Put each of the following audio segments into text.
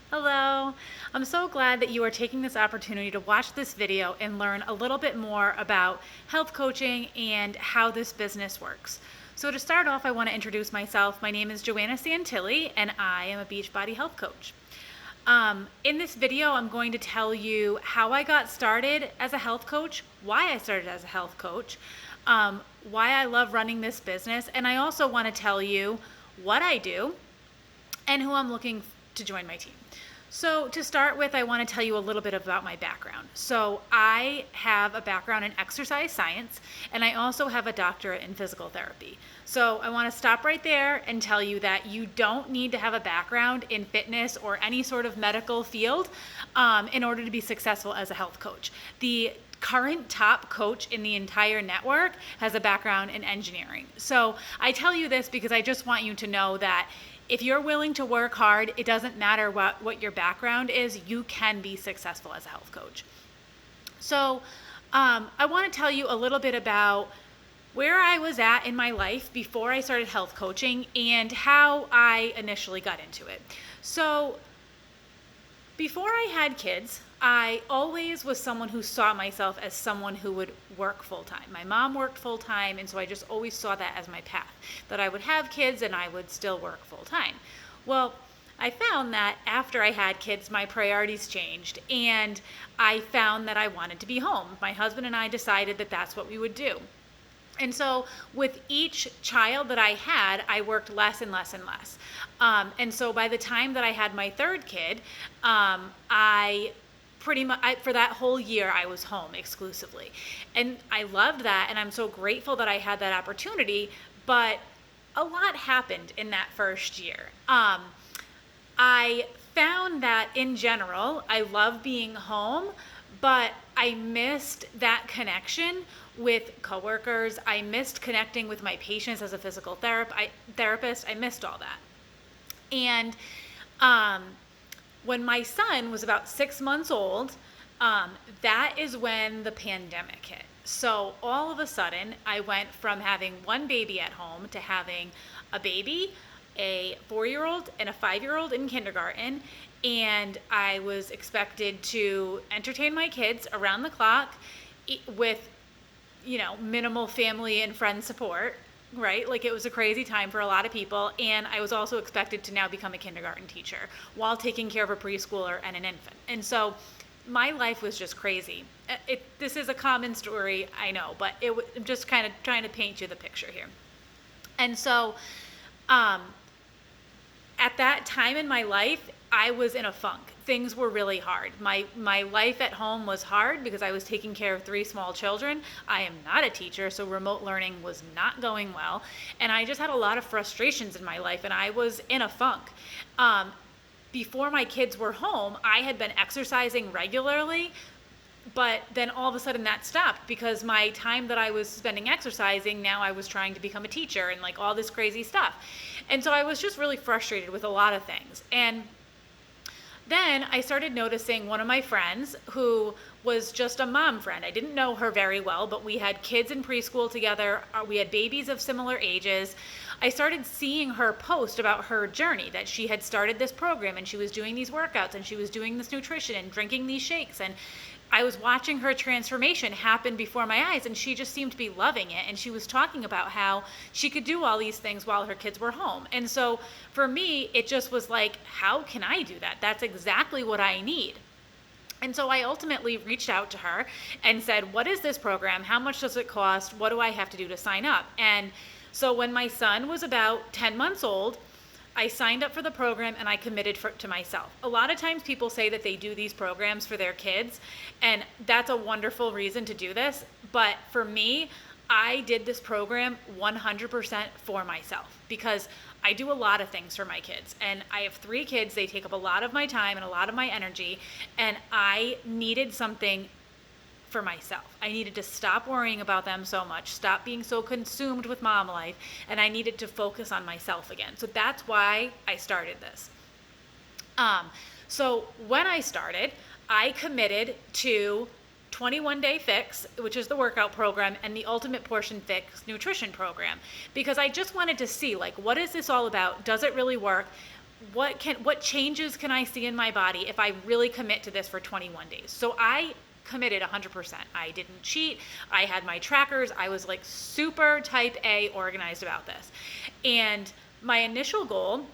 Hello. I'm so glad that you are taking this opportunity to watch this video and learn a little bit more about health coaching and how this business works. So to start off, I want to introduce myself. My name is Joanna Santilli and I am a Beachbody health coach. In this video, I'm going to tell you how I got started as a health coach, why I started as a health coach, why I love running this business, and I also want to tell you what I do and who I'm looking to join my team. So to start with, I want to tell you a little bit about my background. So I have a background in exercise science, and I also have a doctorate in physical therapy. So I want to stop right there and tell you that you don't need to have a background in fitness or any sort of medical field in order to be successful as a health coach. The current top coach in the entire network has a background in engineering. So I tell you this because I just want you to know that if you're willing to work hard, it doesn't matter what your background is, you can be successful as a health coach. So I want to tell you a little bit about where I was at in my life before I started health coaching and how I initially got into it. So before I had kids, I always was someone who saw myself as someone who would work full-time. My mom worked full-time, and so I just always saw that as my path, that I would have kids and I would still work full-time. Well, I found that after I had kids, my priorities changed, and I found that I wanted to be home. My husband and I decided that that's what we would do. And so with each child that I had, I worked less and less and less. And so by the time that I had my third kid, I pretty much, for that whole year, I was home exclusively. And I loved that, and I'm so grateful that I had that opportunity, but a lot happened in that first year. I found that in general, I love being home, but I missed that connection with coworkers. I missed connecting with my patients as a physical therapist. I missed all that. And when my son was about 6 months old, that is when the pandemic hit. So all of a sudden, I went from having one baby at home to having a baby, a 4-year-old, and a 5-year-old in kindergarten. And I was expected to entertain my kids around the clock with, minimal family and friend support, right? Like, it was a crazy time for a lot of people. And I was also expected to now become a kindergarten teacher while taking care of a preschooler and an infant. And so my life was just crazy. This is a common story, I know, but I'm just kind of trying to paint you the picture here. And so at that time in my life, I was in a funk. Things were really hard. My life at home was hard because I was taking care of 3 small children. I am not a teacher, so remote learning was not going well. And I just had a lot of frustrations in my life, and I was in a funk. Before my kids were home, I had been exercising regularly, but then all of a sudden that stopped because my time that I was spending exercising, now I was trying to become a teacher and like all this crazy stuff. And so I was just really frustrated with a lot of things. And then I started noticing one of my friends who was just a mom friend. I didn't know her very well, but we had kids in preschool together. We had babies of similar ages. I started seeing her post about her journey, that she had started this program and she was doing these workouts and she was doing this nutrition and drinking these shakes. And I was watching her transformation happen before my eyes, and she just seemed to be loving it. And she was talking about how she could do all these things while her kids were home. And so for me, it just was like, how can I do that? That's exactly what I need. And so I ultimately reached out to her and said, what is this program? How much does it cost? What do I have to do to sign up? And so when my son was about 10 months old, I signed up for the program and I committed to myself. A lot of times people say that they do these programs for their kids, and that's a wonderful reason to do this. But for me, I did this program 100% for myself because I do a lot of things for my kids. And I have 3 kids. They take up a lot of my time and a lot of my energy. And I needed something for myself. I needed to stop worrying about them so much, stop being so consumed with mom life, and I needed to focus on myself again. So that's why I started this. So when I started, I committed to 21 Day Fix, which is the workout program, and the Ultimate Portion Fix nutrition program, because I just wanted to see, like, what is this all about? Does it really work? what changes can I see in my body if I really commit to this for 21 days? So I committed 100%. I didn't cheat. I had my trackers. I was like super type A organized about this. And my initial goal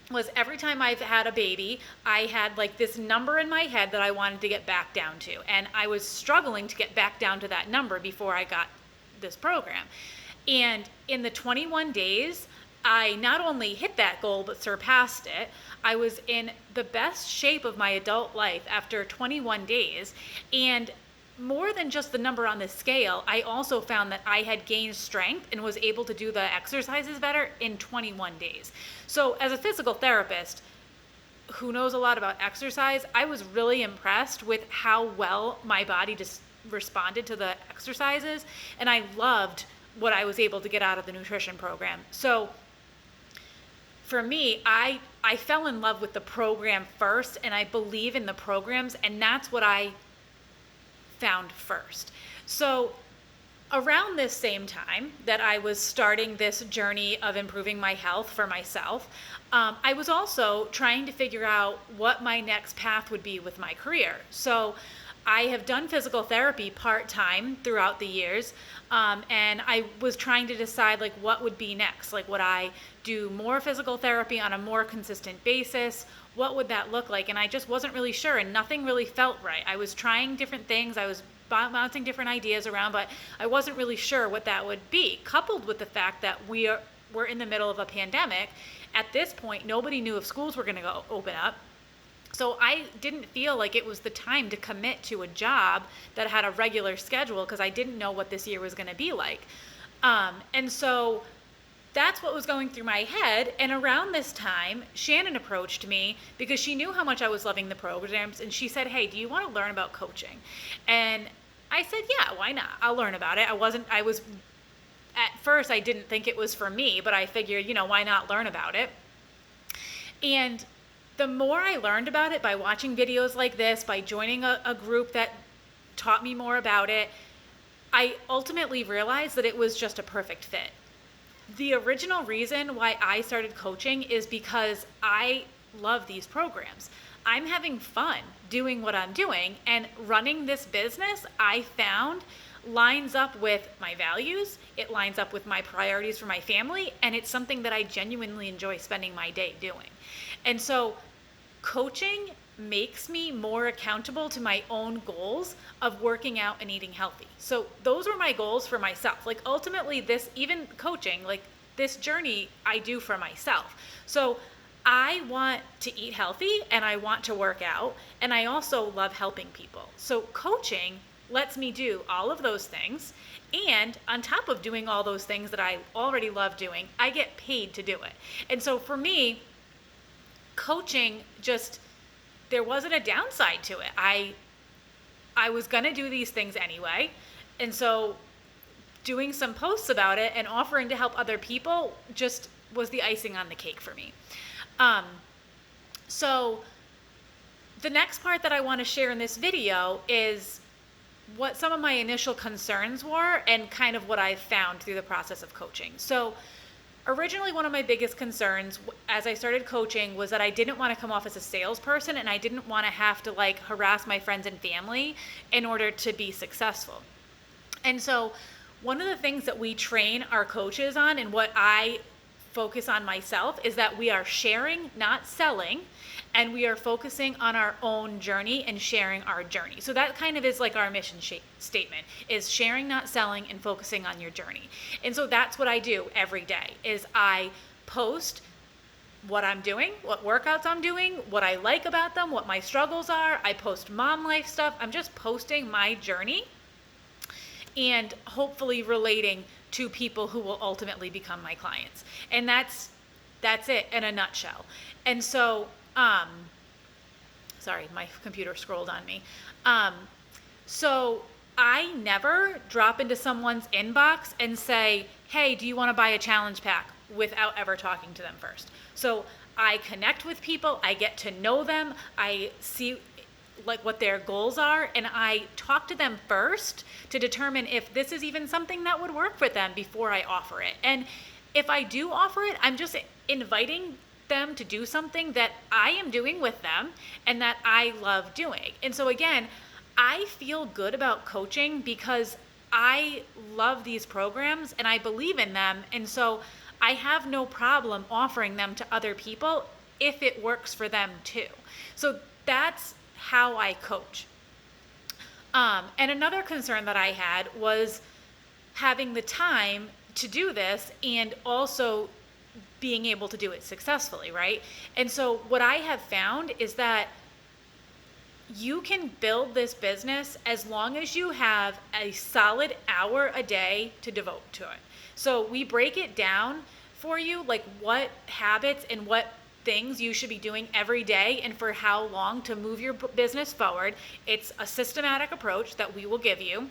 was every time I've had a baby, I had like this number in my head that I wanted to get back down to. And I was struggling to get back down to that number before I got this program. And in the 21 days, I not only hit that goal, but surpassed it. I was in the best shape of my adult life after 21 days. And more than just the number on the scale, I also found that I had gained strength and was able to do the exercises better in 21 days. So as a physical therapist who knows a lot about exercise, I was really impressed with how well my body just responded to the exercises. And I loved what I was able to get out of the nutrition program. So for me, I fell in love with the program first, and I believe in the programs, and that's what I found first. So around this same time that I was starting this journey of improving my health for myself, I was also trying to figure out what my next path would be with my career. So I have done physical therapy part-time throughout the years, and I was trying to decide like what would be next. Like, would I do more physical therapy on a more consistent basis? What would that look like? And I just wasn't really sure, and nothing really felt right. I was trying different things. I was bouncing different ideas around, but I wasn't really sure what that would be, coupled with the fact that we're in the middle of a pandemic. At this point, nobody knew if schools were going to go open up. So I didn't feel like it was the time to commit to a job that had a regular schedule because I didn't know what this year was going to be like. And so that's what was going through my head. And around this time, Shannon approached me because she knew how much I was loving the programs. And she said, hey, do you want to learn about coaching? And I said, yeah, why not? I'll learn about it. At first, I didn't think it was for me, but I figured, why not learn about it? And the more I learned about it by watching videos like this, by joining a group that taught me more about it, I ultimately realized that it was just a perfect fit. The original reason why I started coaching is because I love these programs. I'm having fun doing what I'm doing, and running this business, I found, lines up with my values, it lines up with my priorities for my family, and it's something that I genuinely enjoy spending my day doing. And so coaching makes me more accountable to my own goals of working out and eating healthy. So those were my goals for myself. Like ultimately even coaching, like this journey I do for myself. So I want to eat healthy and I want to work out, and I also love helping people. So coaching lets me do all of those things. And on top of doing all those things that I already love doing, I get paid to do it. And so for me, coaching there wasn't a downside to it. I was going to do these things anyway. And so doing some posts about it and offering to help other people just was the icing on the cake for me. So the next part that I want to share in this video is what some of my initial concerns were and kind of what I found through the process of coaching. So originally, one of my biggest concerns as I started coaching was that I didn't want to come off as a salesperson, and I didn't want to have to harass my friends and family in order to be successful. And so one of the things that we train our coaches on, and what I focus on myself, is that we are sharing, not selling, and we are focusing on our own journey and sharing our journey. So that kind of is like our mission statement, is sharing, not selling, and focusing on your journey. And so that's what I do every day, is I post what I'm doing, what workouts I'm doing, what I like about them, what my struggles are. I post mom life stuff. I'm just posting my journey and hopefully relating to people who will ultimately become my clients. And that's it in a nutshell. And so, sorry, my computer scrolled on me. So I never drop into someone's inbox and say, hey, do you want to buy a challenge pack, without ever talking to them first. So I connect with people, I get to know them, I see what their goals are, and I talk to them first to determine if this is even something that would work for them before I offer it. And if I do offer it, I'm just inviting them to do something that I am doing with them and that I love doing. And so again, I feel good about coaching because I love these programs and I believe in them. And so I have no problem offering them to other people if it works for them too. So that's how I coach. And another concern that I had was having the time to do this and also being able to do it successfully, right? And so what I have found is that you can build this business as long as you have a solid hour a day to devote to it. So we break it down for you, like what habits and what things you should be doing every day and for how long to move your business forward. It's a systematic approach that we will give you.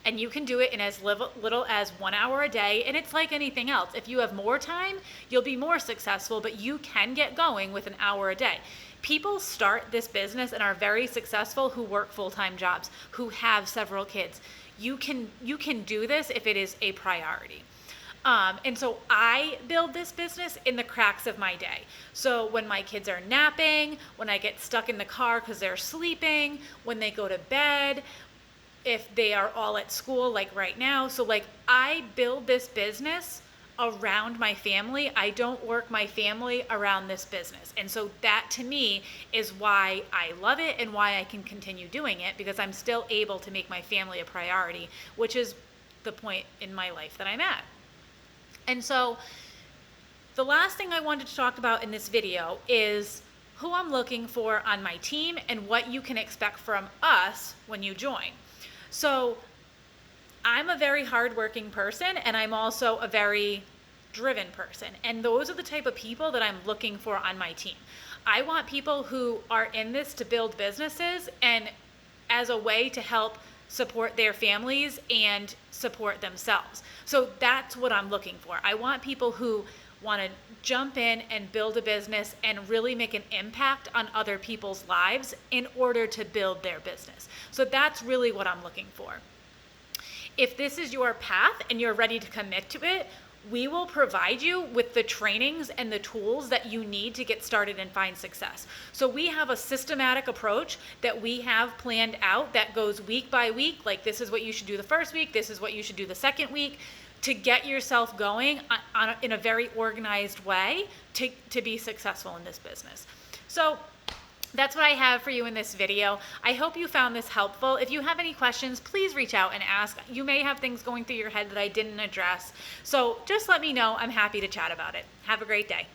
And you can do it in as little as 1 hour a day. And it's like anything else. If you have more time, you'll be more successful, but you can get going with an hour a day. People start this business and are very successful who work full-time jobs, who have several kids. You can do this if it is a priority. And so I build this business in the cracks of my day. So when my kids are napping, when I get stuck in the car because they're sleeping, when they go to bed, if they are all at school, like right now. So like I build this business around my family. I don't work my family around this business. And so that to me is why I love it and why I can continue doing it, because I'm still able to make my family a priority, which is the point in my life that I'm at. And so the last thing I wanted to talk about in this video is who I'm looking for on my team and what you can expect from us when you join. So I'm a very hardworking person and I'm also a very driven person. And those are the type of people that I'm looking for on my team. I want people who are in this to build businesses and as a way to help support their families and support themselves. So that's what I'm looking for. I want people who want to jump in and build a business and really make an impact on other people's lives in order to build their business. So that's really what I'm looking for. If this is your path and you're ready to commit to it, we will provide you with the trainings and the tools that you need to get started and find success. So we have a systematic approach that we have planned out that goes week by week. Like this is what you should do the first week, this is what you should do the second week, to get yourself going in a very organized way to be successful in this business. So that's what I have for you in this video. I hope you found this helpful. If you have any questions, please reach out and ask. You may have things going through your head that I didn't address. So just let me know. I'm happy to chat about it. Have a great day.